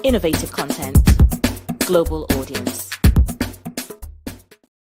Innovative content. Global audience.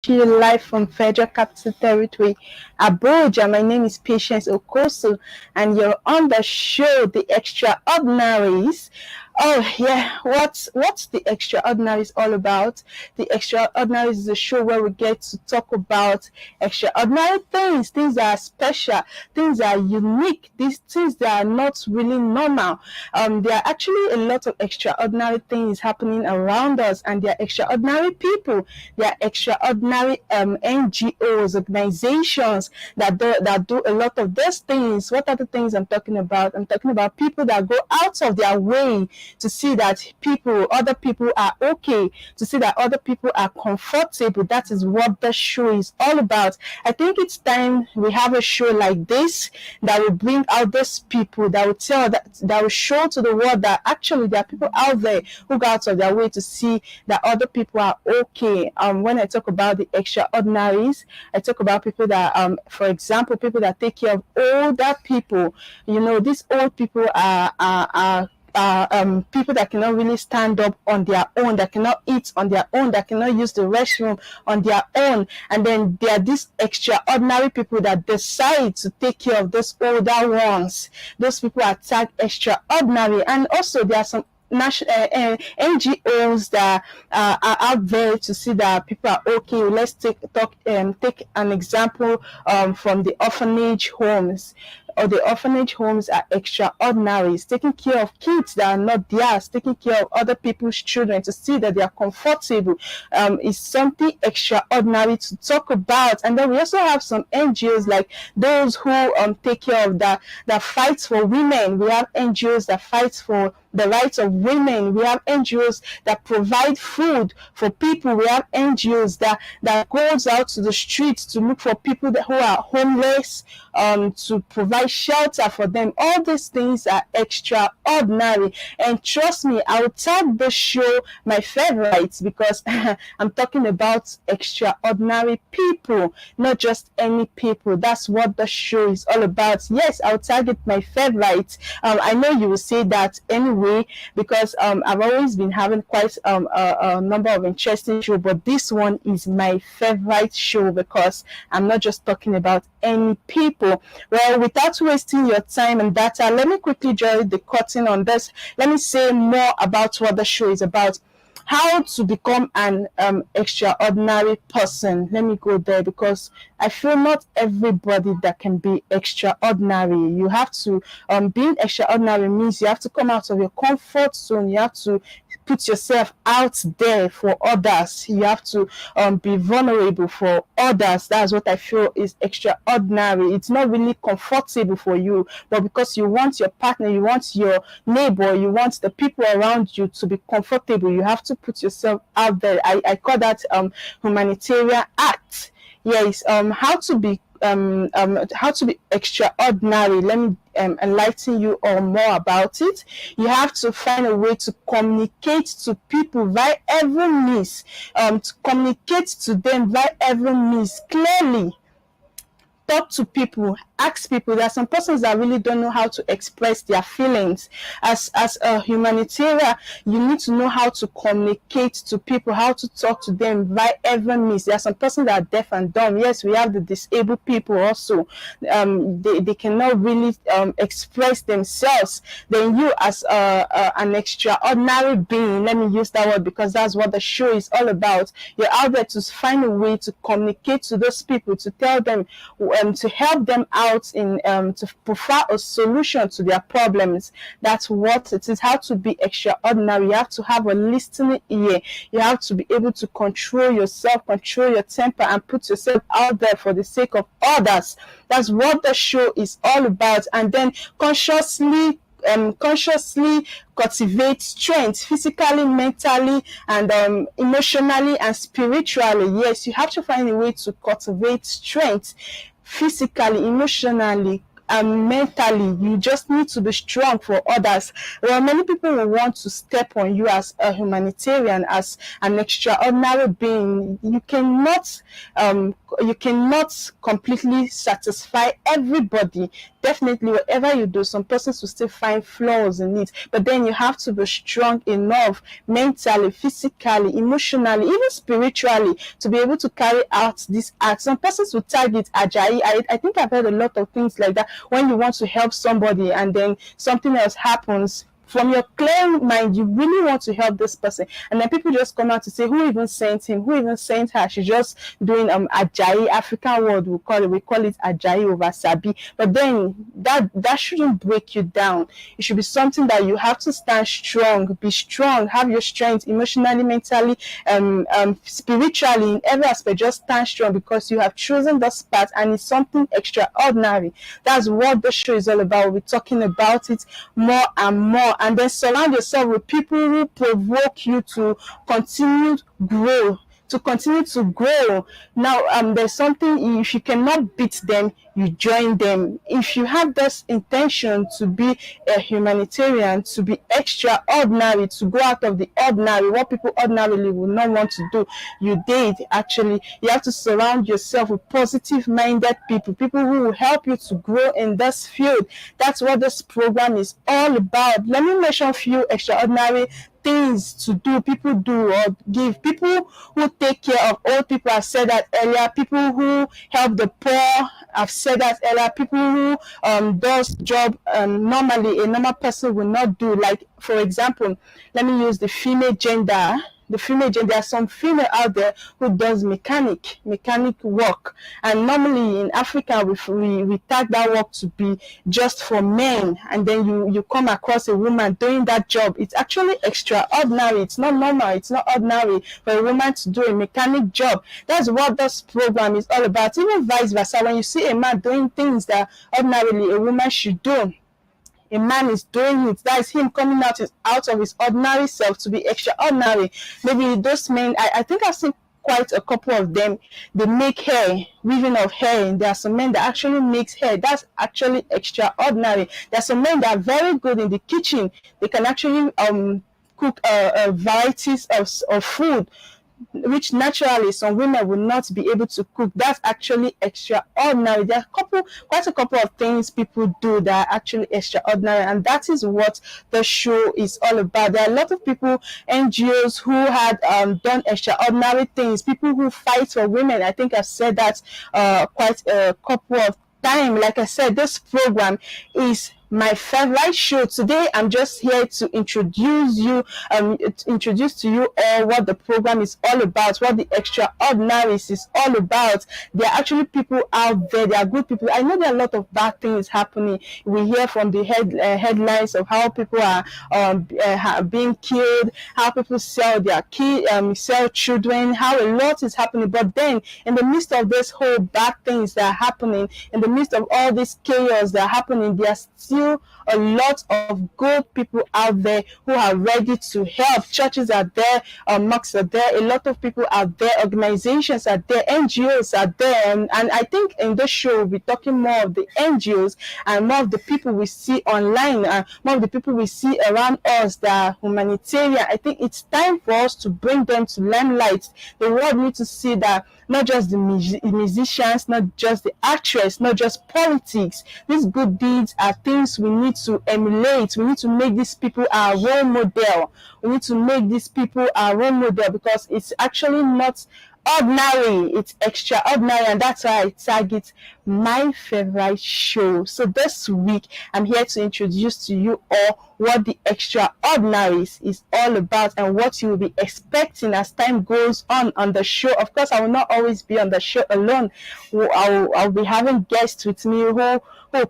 Live from Federal Capital Territory, Abuja. My name is Patience OKOSUN, and you're on the show, The Extraordinaries. Oh yeah, what's The Extraordinaries all about? The Extraordinaries is a show where we get to talk about extraordinary things, things that are special, things that are unique, these things that are not really normal. There are actually a lot of extraordinary things happening around us, and there are extraordinary people. There are extraordinary NGOs, organizations that do a lot of those things. What are the things I'm talking about? I'm talking about people that go out of their way to see that other people are okay, to see that other people are comfortable. That is what the show is all about. I think it's time we have a show like this that will bring out those people, that will show to the world that actually there are people out there who go out of their way to see that other people are okay. When I talk about the extraordinaries, I talk about people that, for example, people that take care of older people. You know, these old people are people that cannot really stand up on their own, that cannot eat on their own, that cannot use the restroom on their own. And then there are these extraordinary people that decide to take care of those older ones. Those people are tagged extraordinary. And also there are some NGOs that are out there to see that people are okay. Let's take an example from the orphanage homes. Or the orphanage homes are extraordinaries, taking care of kids that are not theirs, taking care of other people's children to see that they are comfortable, is something extraordinary to talk about. And then we also have some NGOs like those who take care of that fights for women. We have NGOs that fight for the rights of women. We have NGOs that provide food for people. We have NGOs that goes out to the streets to look for people who are homeless, to provide shelter for them. All these things are extraordinary. And trust me, I will tag the show my favorites because I'm talking about extraordinary people, not just any people. That's what the show is all about. Yes, I'll target my favorites. I know you will say that anyway, because I've always been having quite a number of interesting shows, but this one is my favorite show because I'm not just talking about any people. Well, without wasting your time and data, let me quickly draw the curtain on this. Let me say more about what the show is about. How to become an extraordinary person. Let me go there because I feel not everybody that can be extraordinary. You have to, being extraordinary means you have to come out of your comfort zone. You have to put yourself out there for others. You have to be vulnerable for others. That's what I feel is extraordinary. It's not really comfortable for you, but because you want your partner, you want your neighbor, you want the people around you to be comfortable, you have to put yourself out there. I call that humanitarian act. Yes, how to be extraordinary. Let me enlighten you all more about it. You have to find a way to communicate to people via every means, to communicate to them via every means clearly. Talk to people, ask people. There are some persons that really don't know how to express their feelings. As a humanitarian, you need to know how to communicate to people, how to talk to them via every means. There are some persons that are deaf and dumb. Yes, we have the disabled people also. They cannot really express themselves. Then you, as an extraordinary being, let me use that word because that's what the show is all about. You're out there to find a way to communicate to those people, to tell them, to help them out in to provide a solution to their problems. That's what it is. How to be extraordinary. You have to have a listening ear. You have to be able to control yourself, control your temper, and put yourself out there for the sake of others. That's what the show is all about. And then consciously cultivate strength physically, mentally, and emotionally and spiritually. Yes, you have to find a way to cultivate strength physically, emotionally, and mentally. You just need to be strong for others. Well, many people will want to step on you as a humanitarian, as an extraordinary being. You cannot completely satisfy everybody. definitely whatever you do, some persons will still find flaws in it, but then you have to be strong enough mentally, physically, emotionally, even spiritually to be able to carry out this act. Some persons will target Ajayi. I think I've heard a lot of things like that. When you want to help somebody and then something else happens, from your clear mind, you really want to help this person, and then people just come out to say, who even sent him, who even sent her, she's just doing Ajayi. African word we call it Ajayi over Sabi. But then that shouldn't break you down. It should be something that you have to stand strong, be strong, have your strength emotionally, mentally, spiritually, in every aspect. Just stand strong because you have chosen this path and it's something extraordinary. That's what the show is all about. We're talking about it more and more. And then surround yourself with people who provoke you to continue grow, to continue to grow. Now, there's something, if you cannot beat them, you join them. If you have this intention to be a humanitarian, to be extraordinary, to go out of the ordinary, what people ordinarily would not want to do, you did actually. You have to surround yourself with positive-minded people, people who will help you to grow in this field. That's what this program is all about. Let me mention a few extraordinary things to do, people do or give. People who take care of old people, I've said that earlier. People who help the poor, I've said that earlier. People who does job normally a normal person will not do. Like, for example, let me use the female gender. There are some female out there who does mechanic work, and normally in Africa we tag that work to be just for men, and then you come across a woman doing that job. It's actually extraordinary. It's not normal, it's not ordinary for a woman to do a mechanic job. That's what this program is all about. Even vice versa, when you see a man doing things that ordinarily a woman should do, a man is doing it. That is him coming out of his ordinary self to be extraordinary. Maybe those men, I think I've seen quite a couple of them. They make hair, weaving of hair, and there are some men that actually makes hair. That's actually extraordinary. There are some men that are very good in the kitchen. They can actually cook varieties of food, which naturally some women will not be able to cook. That's actually extraordinary. There are quite a couple of things people do that are actually extraordinary, and that is what the show is all about. There are a lot of people, NGOs, who had done extraordinary things, people who fight for women. I think I've said that quite a couple of times. Like I said, this program is my favorite show. Today I'm just here to introduce to you all what the program is all about, what the Extraordinaries is all about. There are actually people out there, there are good people. I know there are a lot of bad things happening. We hear from the headlines of how people are being killed, how people sell their sell children, how a lot is happening. But then in the midst of this whole bad things that are happening, in the midst of all this chaos that are happening, there are still a lot of good people out there who are ready to help. Churches are there, mosques are there, a lot of people are there, organizations are there, NGOs are there, and I think in this show we'll be talking more of the NGOs and more of the people we see online, more of the people we see around us that are humanitarian. I think it's time for us to bring them to limelight. The world needs to see that not just the musicians, not just the actress, not just politics. These good deeds are things we need to emulate. We need to make these people our role model. We need to make these people our role model because it's actually not ordinary, it's extraordinary, and that's why I target my favorite show. So this week I'm here to introduce to you all what the Extraordinaries is all about and what you will be expecting as time goes on the show. Of course, I will not always be on the show alone. I'll be having guests with me who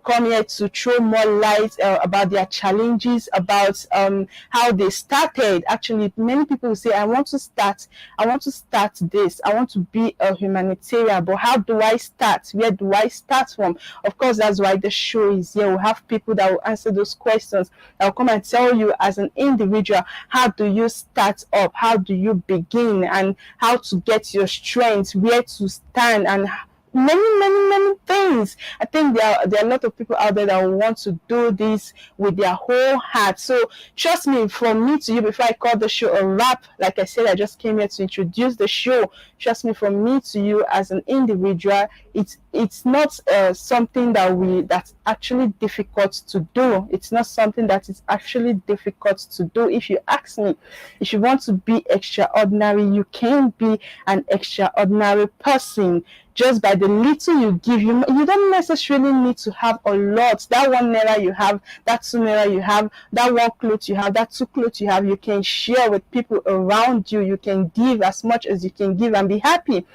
come here to throw more light about their challenges, about how they started. Actually, many people will say, I want to start this, I want to be a humanitarian, but how do I start? Where do I start from? Of course, that's why the show is here. We'll have people that will answer those questions. I'll come and tell you as an individual, how do you start up? How do you begin? And how to get your strength, where to stand, and many things. I think there are a lot of people out there that want to do this with their whole heart. So trust me, from me to you, before I call the show a wrap, like I said, I just came here to introduce the show. Trust me, from me to you as an individual, it's not something that's actually difficult to do. It's not something that is actually difficult to do. If you ask me, if you want to be extraordinary, you can be an extraordinary person just by the little you give. You don't necessarily need to have a lot. That 1 naira you have, that 2 naira you have, that 1 cloth you have, that 2 clothes you have, you can share with people around you. You can give as much as you can give and be happy.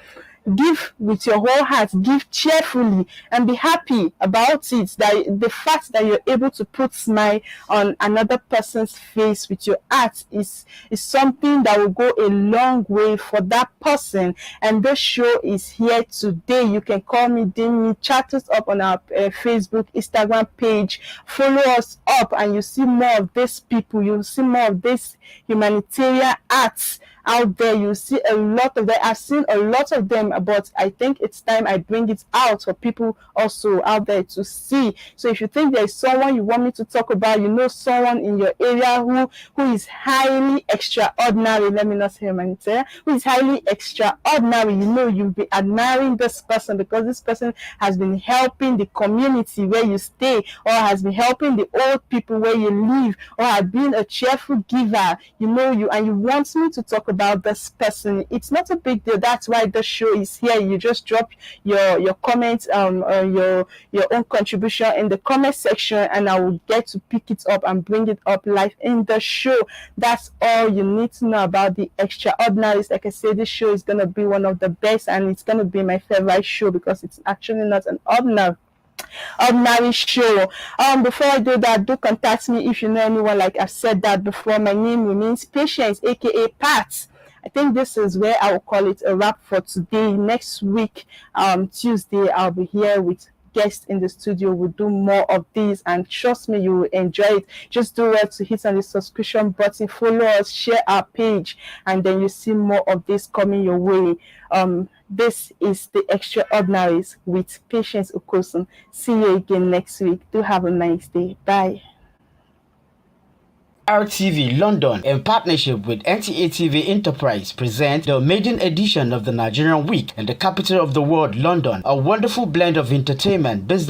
Give with your whole heart, give cheerfully, and be happy about it. That the fact that you're able to put smile on another person's face with your art is something that will go a long way for that person. And this show is here today. You can call me, DM me, chat us up on our Facebook, Instagram page, follow us up, and you see more of these people. You'll see more of this humanitarian arts out there. You see a lot of them. I've seen a lot of them, but I think it's time I bring it out for people also out there to see. So if you think there is someone you want me to talk about, you know someone in your area who is highly extraordinary, let me not say humanitarian, who is highly extraordinary, you know you'll be admiring this person because this person has been helping the community where you stay, or has been helping the old people where you live, or has been a cheerful giver, you know, and you want me to talk about this person. It's not a big deal. That's why the show is here. You just drop your comments, your own contribution in the comment section, and I will get to pick it up and bring it up live in the show. That's all you need to know about the Extraordinaries. Like I said, this show is gonna be one of the best, and it's gonna be my favorite show because it's actually not an ordinary show. Before I do that, do contact me if you know anyone. Like I've said that before, my name remains Patience, aka Pat. I think this is where I will call it a wrap for today. Next week, Tuesday, I'll be here with guests in the studio. We'll do more of these, and trust me, you will enjoy it. Just do well to hit on the subscription button, follow us, share our page, and then you see more of this coming your way. This is the Extraordinaries with Patience OKOSUN. See you again next week. Do have a nice day. Bye. RTV London, in partnership with NTA TV Enterprise, present the maiden edition of the Nigerian Week in the capital of the world, London. A wonderful blend of entertainment, business,